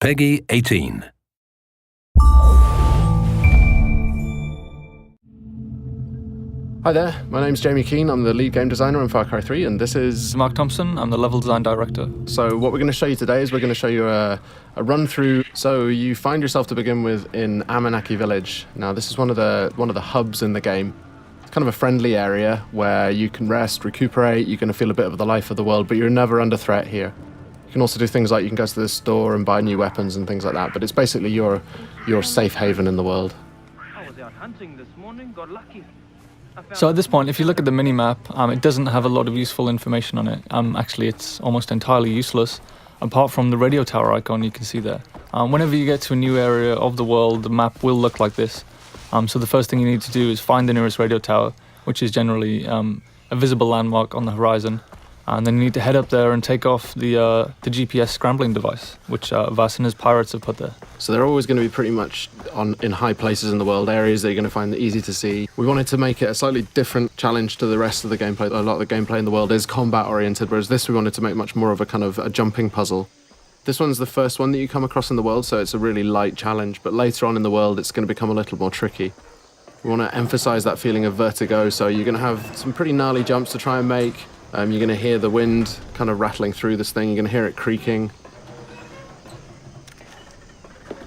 Peggy 18. Hi there, my name's Jamie Keane, I'm the lead game designer on Far Cry 3, and this is Mark Thompson, I'm the level design director. So what we're going to show you today is we're going to show you a run through. So you find yourself to begin with in Amanaki Village. Now this is one of the hubs in the game. It's kind of a friendly area where you can rest, recuperate, you're going to feel a bit of the life of the world, but you're never under threat here. You can also do things like you can go to the store and buy new weapons and things like that, but it's basically your safe haven in the world. I was out hunting this morning, got lucky. So at this point, if you look at the mini-map, it doesn't have a lot of useful information on it. Actually, it's almost entirely useless, apart from the radio tower icon you can see there. Whenever you get to a new area of the world, the map will look like this. So the first thing you need to do is find the nearest radio tower, which is generally a visible landmark on the horizon. And then you need to head up there and take off the GPS scrambling device, which Vass and his pirates have put there. So they're always going to be pretty much in high places in the world, areas that you're going to find easy to see. We wanted to make it a slightly different challenge to the rest of the gameplay. A lot of the gameplay in the world is combat oriented, whereas this we wanted to make much more of a kind of a jumping puzzle. This one's the first one that you come across in the world, so it's a really light challenge, but later on in the world it's going to become a little more tricky. We want to emphasize that feeling of vertigo, so you're going to have some pretty gnarly jumps to try and make. You're going to hear the wind kind of rattling through this thing, you're going to hear it creaking.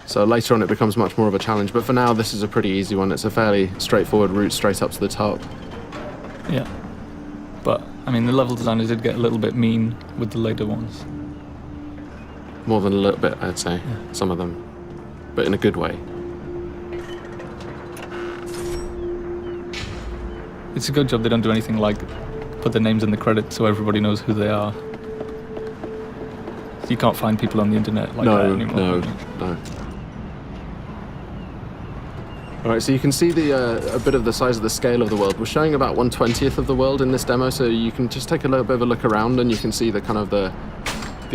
So later on it becomes much more of a challenge, but for now this is a pretty easy one. It's a fairly straightforward route straight up to the top. Yeah, but I mean the level designers did get a little bit mean with the later ones. More than a little bit, I'd say, yeah. Some of them, but in a good way. It's a good job they don't do anything like put their names in the credits so everybody knows who they are. You can't find people on the internet like that anymore. No. Alright, so you can see a bit of the size of the scale of the world. We're showing about 1/20th of the world in this demo, so you can just take a little bit of a look around and you can see the kind of the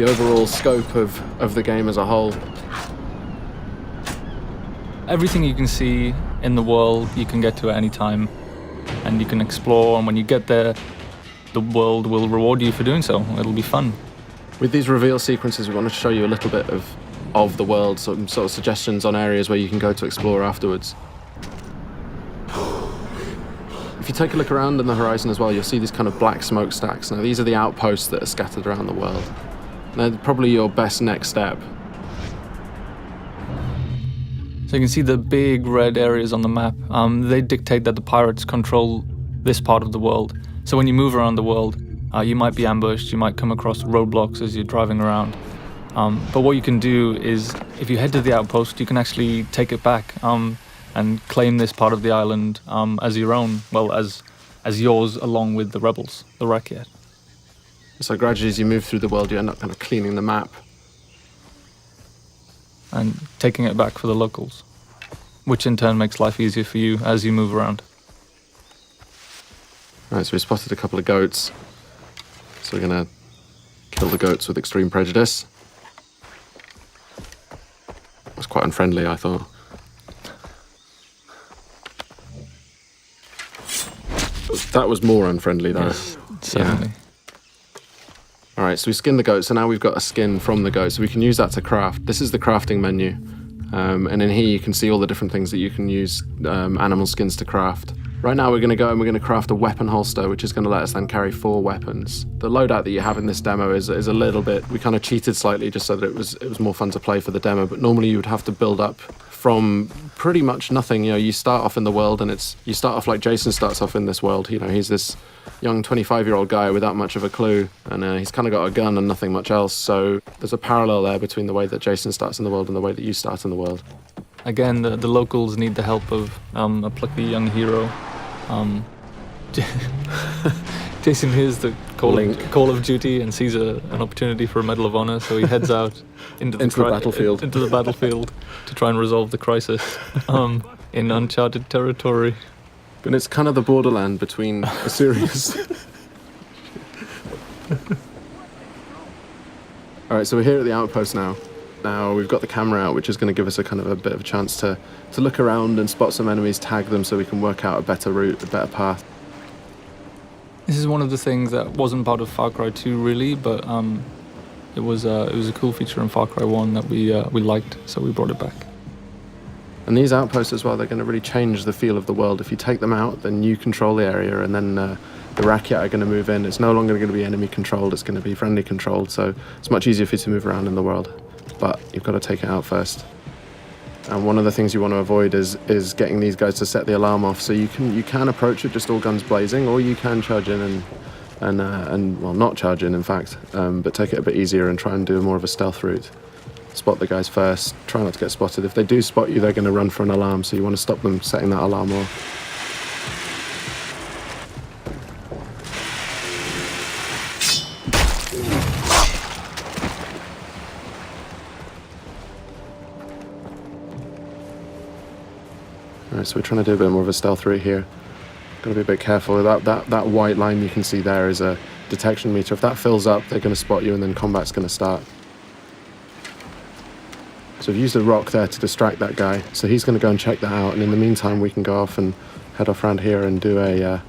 overall scope of the game as a whole. Everything you can see in the world you can get to at any time, and you can explore, and when you get there the world will reward you for doing so. It'll be fun. With these reveal sequences, we want to show you a little bit of the world, some sort of suggestions on areas where you can go to explore afterwards. If you take a look around on the horizon as well, you'll see these kind of black smokestacks. Now, these are the outposts that are scattered around the world. They're probably your best next step. So you can see the big red areas on the map. They dictate that the pirates control this part of the world. So when you move around the world, you might be ambushed, you might come across roadblocks as you're driving around. But what you can do is, if you head to the outpost, you can actually take it back and claim this part of the island as your own, well, as yours along with the rebels, the Rakyat. So gradually as you move through the world, you end up kind of cleaning the map. And taking it back for the locals, which in turn makes life easier for you as you move around. Right, so we spotted a couple of goats. So we're going to kill the goats with extreme prejudice. That's quite unfriendly, I thought. That was more unfriendly, though. Yes, certainly. Yeah. All right, so we skinned the goat, so now we've got a skin from the goat, so we can use that to craft. This is the crafting menu, and in here you can see all the different things that you can use animal skins to craft. Right now we're going to go and we're going to craft a weapon holster, which is going to let us then carry 4 weapons. The loadout that you have in this demo is a little bit, we kind of cheated slightly just so that it was more fun to play for the demo, but normally you would have to build up from pretty much nothing. You know, you start off in the world and you start off like Jason starts off in this world. You know, he's this young 25-year-old guy without much of a clue, and he's kind of got a gun and nothing much else, so there's a parallel there between the way that Jason starts in the world and the way that you start in the world. Again, the locals need the help of a plucky young hero. Jason hears the call of duty and sees an opportunity for a Medal of Honor, so he heads out into the battlefield to try and resolve the crisis in uncharted territory. And it's kind of the borderland between a series. All right, so we're here at the outpost now. Now we've got the camera out, which is going to give us a kind of a bit of a chance to look around and spot some enemies, tag them so we can work out a better route, a better path. This is one of the things that wasn't part of Far Cry 2 really, but It was a cool feature in Far Cry 1 that we liked, so we brought it back. And these outposts as well, they're going to really change the feel of the world. If you take them out, then you control the area, and then the Rakyat are going to move in. It's no longer going to be enemy controlled, it's going to be friendly controlled, so it's much easier for you to move around in the world. But you've got to take it out first. And one of the things you want to avoid is getting these guys to set the alarm off. So you can approach it just all guns blazing, or you can charge in and well, not charge in fact, but take it a bit easier and try and do more of a stealth route. Spot the guys first, try not to get spotted. If they do spot you, they're going to run for an alarm, so you want to stop them setting that alarm off. Alright, so we're trying to do a bit more of a stealth route here. Got to be a bit careful. That white line you can see there is a detection meter. If that fills up, they're going to spot you and then combat's going to start. So we've used a rock there to distract that guy. So he's going to go and check that out, and in the meantime we can go off and head off around here and do a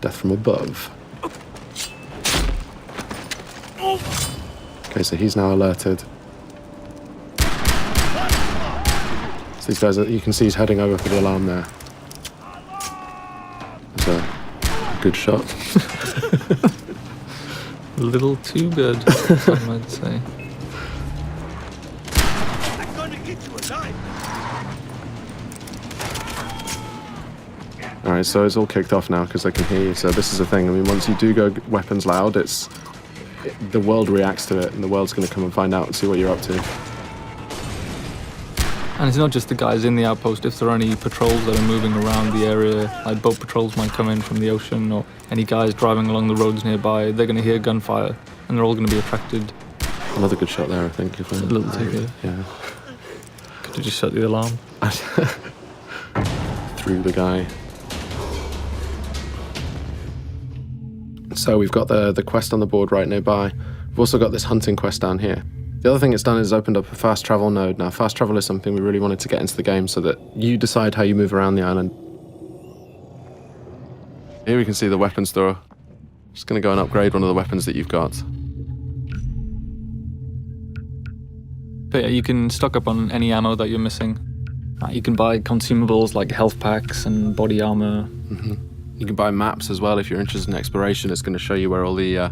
death from above. Okay, so he's now alerted. So these guys, you can see he's heading over for the alarm there. That's a good shot. A little too good, some might say. I'm gonna get you alive. Alright, so it's all kicked off now because they can hear you. So this is the thing. I mean, once you do go weapons loud, the world reacts to it, and the world's going to come and find out and see what you're up to. And it's not just the guys in the outpost. If there are any patrols that are moving around the area, like boat patrols might come in from the ocean, or any guys driving along the roads nearby, they're going to hear gunfire, and they're all going to be attracted. Another good shot there, I think. If a little too good. Yeah. Could have just shut the alarm. Through the guy. So we've got the quest on the board right nearby. We've also got this hunting quest down here. The other thing it's done is opened up a fast travel node. Now, fast travel is something we really wanted to get into the game so that you decide how you move around the island. Here we can see the weapon store. Just going to go and upgrade one of the weapons that you've got. But yeah, you can stock up on any ammo that you're missing. You can buy consumables like health packs and body armor. Mm-hmm. You can buy maps as well if you're interested in exploration. It's going to show you where all the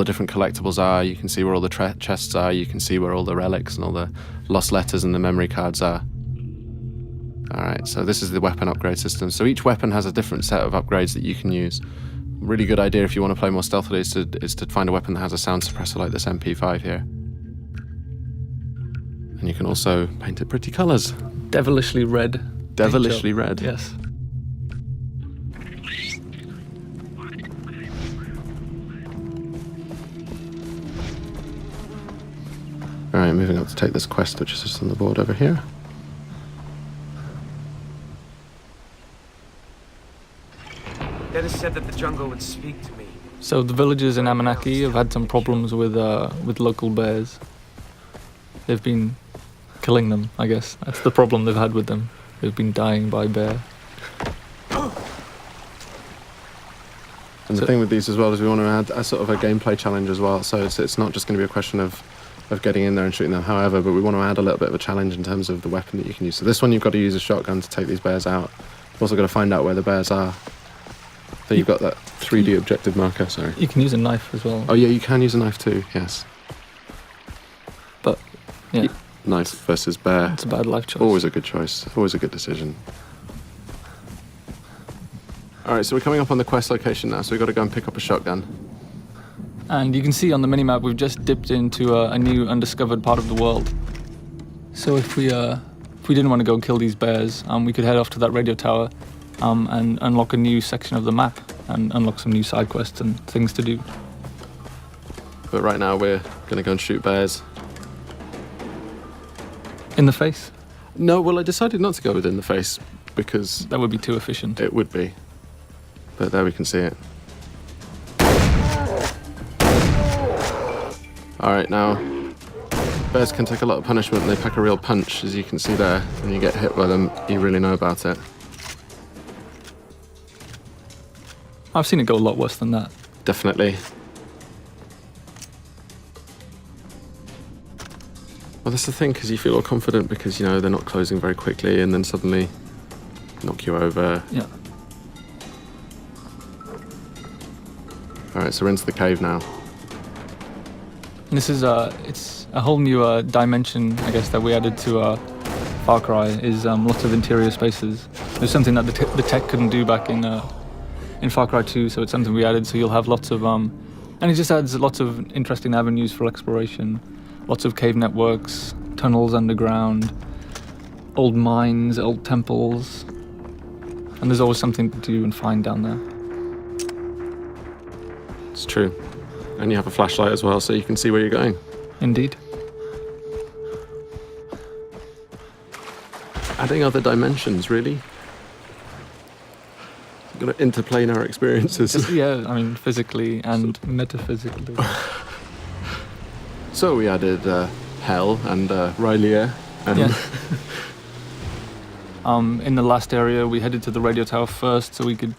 different collectibles are. You can see where all the chests are. You can see where all the relics and all the lost letters and the memory cards are. Alright, so this is the weapon upgrade system. So each weapon has a different set of upgrades that you can use. Really good idea if you want to play more stealthily is to find a weapon that has a sound suppressor like this MP5 here. And you can also paint it pretty colours. Devilishly red. Devilishly red. Yes. Alright, moving up to take this quest, which is just on the board over here. Dennis said that the jungle would speak to me. So the villagers in Amanaki have had some problems with local bears. They've been killing them, I guess. That's the problem they've had with them. They've been dying by bear. And the thing with these as well is we want to add a sort of a gameplay challenge as well. So it's not just going to be a question of getting in there and shooting them, however, but we want to add a little bit of a challenge in terms of the weapon that you can use. So this one, you've got to use a shotgun to take these bears out. You've also got to find out where the bears are. So you've got that 3D objective marker, sorry. You can use a knife as well. Oh yeah, you can use a knife too, yes. But, yeah. Knife versus bear. It's a bad life choice. Always a good choice, always a good decision. Alright, so we're coming up on the quest location now, so we've got to go and pick up a shotgun. And you can see on the minimap we've just dipped into a new undiscovered part of the world. So if we didn't want to go kill these bears, we could head off to that radio tower and unlock a new section of the map and unlock some new side quests and things to do. But right now we're going to go and shoot bears. In the face? No, well I decided not to go within the face because... That would be too efficient. It would be. But there we can see it. Alright, now, bears can take a lot of punishment and they pack a real punch, as you can see there. When you get hit by them, you really know about it. I've seen it go a lot worse than that. Definitely. Well, that's the thing, because you feel all confident because, you know, they're not closing very quickly and then suddenly knock you over. Yeah. All right, so we're into the cave now. And this is it's a whole new dimension, I guess, that we added to Far Cry. Is lots of interior spaces. There's something that the tech couldn't do back in Far Cry 2, so it's something we added. So you'll have lots of and it just adds lots of interesting avenues for exploration. Lots of cave networks, tunnels underground, old mines, old temples, and there's always something to do and find down there. It's true. And you have a flashlight as well, so you can see where you're going. Indeed. Adding other dimensions, really. You've got interplanar experiences. Yeah, I mean, physically and metaphysically. So we added Hell and Rylier. And Yeah. In the last area, we headed to the radio tower first so we could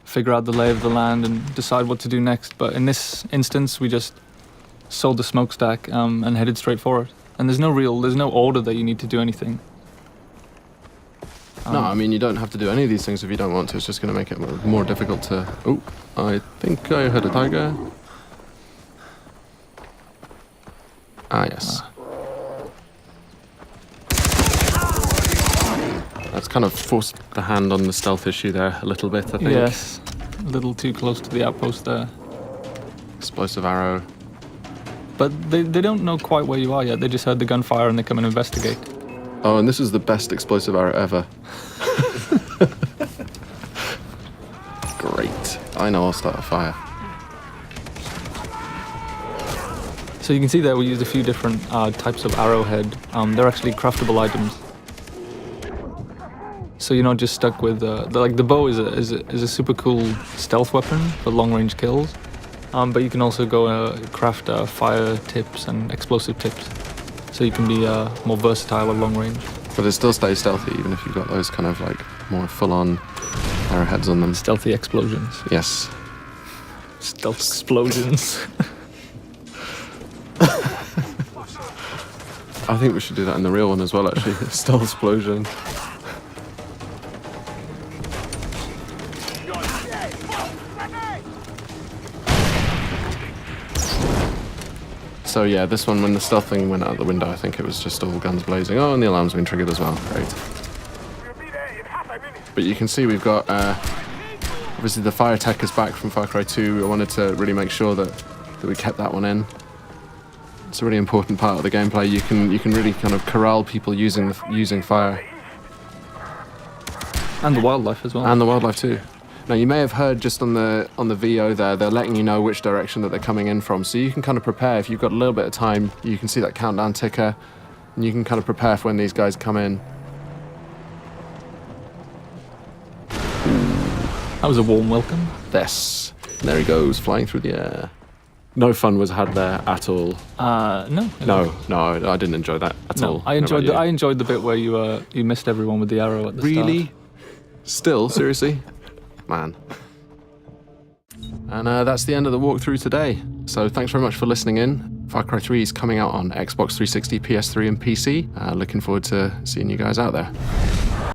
figure out the lay of the land and decide what to do next. But in this instance, we just sold the smokestack and headed straight for it. And there's no order that you need to do anything. No, I mean, you don't have to do any of these things if you don't want to. It's just going to make it more difficult to... Oh, I think I heard a tiger. Ah, yes. That's kind of forced the hand on the stealth issue there a little bit, I think. Yes, a little too close to the outpost there. Explosive arrow. But they don't know quite where you are yet. They just heard the gunfire and they come and investigate. Oh, and this is the best explosive arrow ever. Great. I know I'll start a fire. So you can see there we used a few different types of arrowhead. They're actually craftable items. So you're not just stuck with the bow is a super cool stealth weapon for long range kills. But you can also go craft fire tips and explosive tips. So you can be more versatile at long range. But it still stays stealthy even if you've got those kind of like more full-on arrowheads on them. Stealthy explosions. Yes. Stealth explosions. I think we should do that in the real one as well, actually. Stealth explosion. So yeah, this one, when the stealth thing went out the window, I think it was just all guns blazing. Oh, and the alarm's been triggered as well. Great. But you can see we've got, obviously the fire tech is back from Far Cry 2. I wanted to really make sure that we kept that one in. It's a really important part of the gameplay. You can really kind of corral people using fire. And the wildlife as well. And the wildlife too. Now you may have heard just on the VO there, they're letting you know which direction that they're coming in from. So you can kind of prepare. If you've got a little bit of time, you can see that countdown ticker, and you can kind of prepare for when these guys come in. That was a warm welcome. Yes. And there he goes, flying through the air. No fun was had there at all. No. No, I didn't enjoy that at all. I enjoyed the bit where you missed everyone with the arrow at the start. Really? Still? Seriously? Man. And that's the end of the walkthrough today. So thanks very much for listening in. Far Cry 3 is coming out on Xbox 360, PS3 and PC. Looking forward to seeing you guys out there.